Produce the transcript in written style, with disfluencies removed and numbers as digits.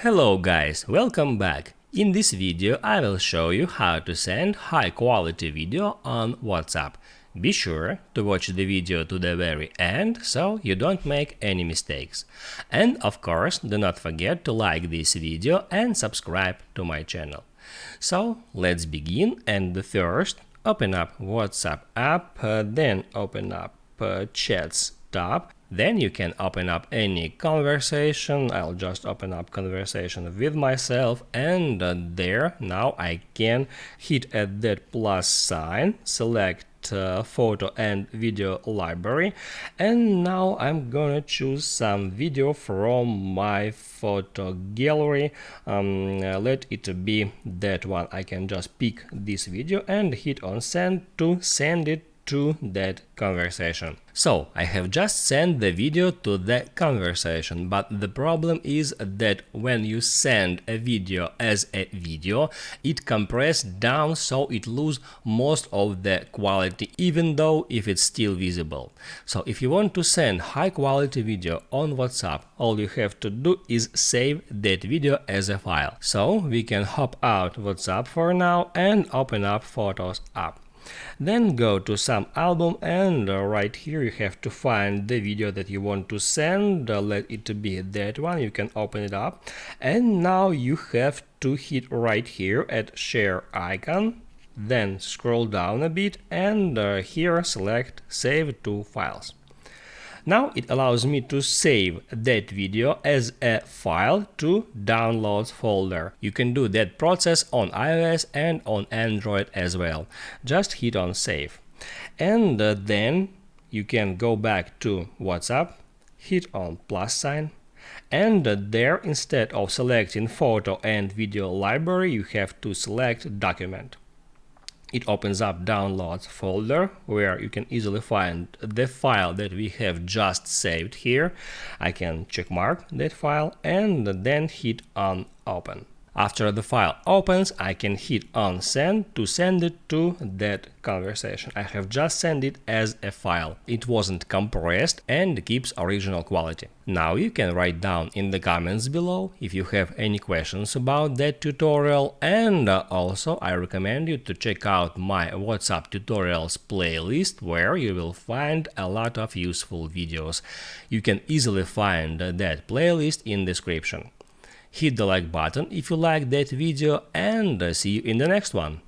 Hello guys, welcome back. In this video I will show you how to send high quality video on WhatsApp. Be sure to watch the video to the very end so you don't make any mistakes. And of course, do not forget to like this video and subscribe to my channel. So let's begin, and first open up WhatsApp app, then open up Chats tab. Then you can open up any conversation. I'll just open up conversation with myself, and there now I can hit at that plus sign, select photo and video library, and now I'm gonna choose some video from my photo gallery. Let it be that one. I can just pick this video and hit on send to send it to that conversation. So I have just sent the video to the conversation, but the problem is that when you send a video as a video, it compressed down, so it loses most of the quality, even though if it's still visible. So if you want to send high quality video on WhatsApp, all you have to do is save that video as a file. So we can hop out WhatsApp for now and open up Photos app. Then go to some album, and right here you have to find the video that you want to send. Let it be that one. You can open it up, and now you have to hit right here at share icon, then scroll down a bit, and here select save to files. Now it allows me to save that video as a file to downloads folder. You can do that process on iOS and on Android as well. Just hit on save. And then you can go back to WhatsApp, hit on plus sign, and there instead of selecting photo and video library, you have to select document. It opens up downloads folder where you can easily find the file that we have just saved here. I can check mark that file and then hit on open. After the file opens, I can hit on send to send it to that conversation. I have just sent it as a file. It wasn't compressed and keeps original quality. Now you can write down in the comments below if you have any questions about that tutorial, and also I recommend you to check out my WhatsApp tutorials playlist where you will find a lot of useful videos. You can easily find that playlist in description. Hit the like button if you like that video, and see you in the next one.